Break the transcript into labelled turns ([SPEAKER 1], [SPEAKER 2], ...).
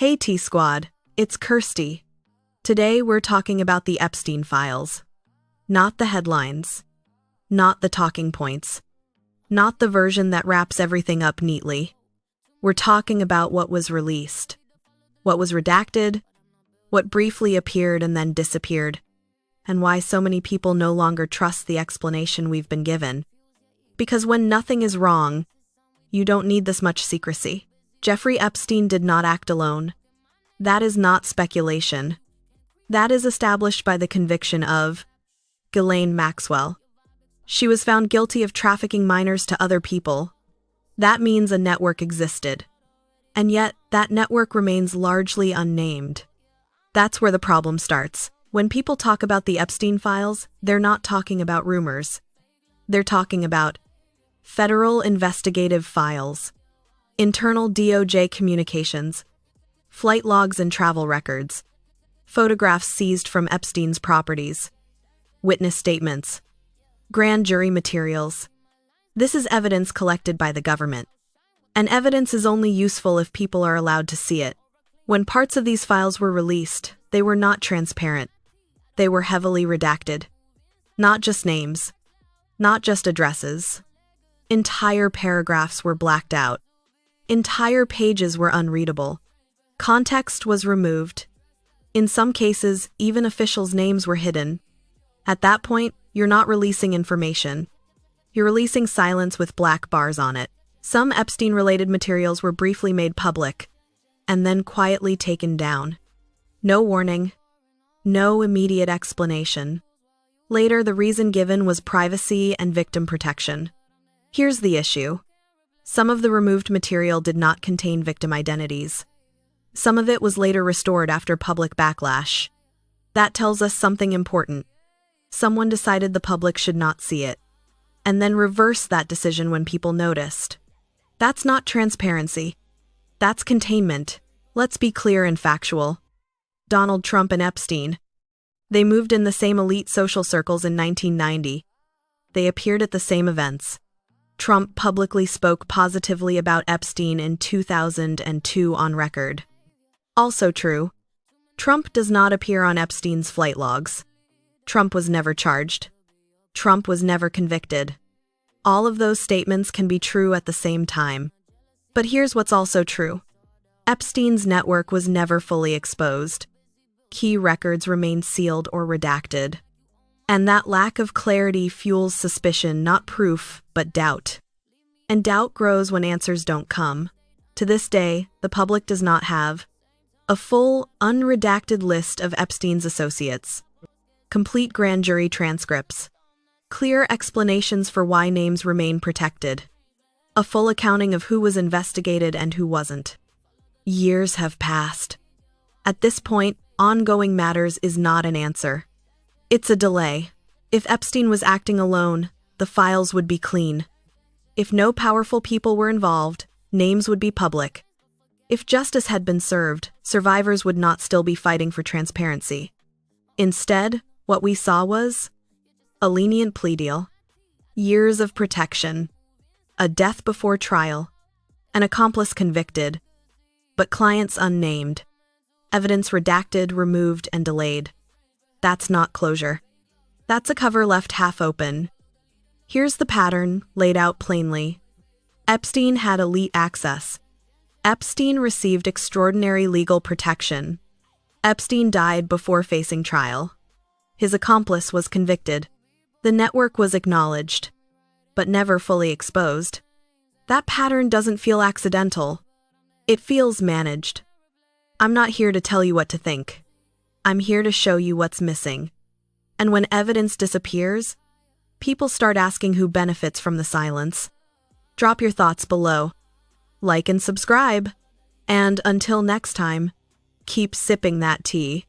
[SPEAKER 1] Hey T-Squad, it's Kirsty. Today we're talking about the Epstein files. Not the headlines. Not the talking points. Not the version that wraps everything up neatly. We're talking about what was released. What was redacted. What briefly appeared and then disappeared. And why so many people no longer trust the explanation we've been given. Because when nothing is wrong, you don't need this much secrecy. Jeffrey Epstein did not act alone. That is not speculation. That is established by the conviction of Ghislaine Maxwell. She was found guilty of trafficking minors to other people. That means a network existed. And yet, that network remains largely unnamed. That's where the problem starts. When people talk about the Epstein files, they're not talking about rumors. They're talking about federal investigative files, internal DOJ communications, flight logs and travel records, photographs seized from Epstein's properties, witness statements, grand jury materials. This is evidence collected by the government. And evidence is only useful if people are allowed to see it. When parts of these files were released, they were not transparent. They were heavily redacted. Not just names. Not just addresses. Entire paragraphs were blacked out. Entire pages were unreadable. Context was removed. In some cases, even officials' names were hidden. At that point, you're not releasing information. You're releasing silence with black bars on it. Some Epstein-related materials were briefly made public, and then quietly taken down. No warning. No immediate explanation. Later, the reason given was privacy and victim protection. Here's the issue. Some of the removed material did not contain victim identities. Some of it was later restored after public backlash. That tells us something important. Someone decided the public should not see it, and then reversed that decision when people noticed. That's not transparency. That's containment. Let's be clear and factual. Donald Trump and Epstein. They moved in the same elite social circles in 1990. They appeared at the same events. Trump publicly spoke positively about Epstein in 2002 on record. Also true, Trump does not appear on Epstein's flight logs. Trump was never charged. Trump was never convicted. All of those statements can be true at the same time. But here's what's also true. Epstein's network was never fully exposed. Key records remain sealed or redacted. And that lack of clarity fuels suspicion, not proof, but doubt. And doubt grows when answers don't come. To this day, the public does not have a full, unredacted list of Epstein's associates, complete grand jury transcripts, clear explanations for why names remain protected, a full accounting of who was investigated and who wasn't. Years have passed. At this point, ongoing matters is not an answer. It's a delay. If Epstein was acting alone, the files would be clean. If no powerful people were involved, names would be public. If justice had been served, survivors would not still be fighting for transparency. Instead, what we saw was a lenient plea deal, years of protection, a death before trial, an accomplice convicted, but clients unnamed, evidence redacted, removed, and delayed. That's not closure. That's a cover left half open. Here's the pattern, laid out plainly. Epstein had elite access. Epstein received extraordinary legal protection. Epstein died before facing trial. His accomplice was convicted. The network was acknowledged, but never fully exposed. That pattern doesn't feel accidental. It feels managed. I'm not here to tell you what to think. I'm here to show you what's missing. And when evidence disappears, people start asking who benefits from the silence. Drop your thoughts below. Like and subscribe. And until next time, keep sipping that tea.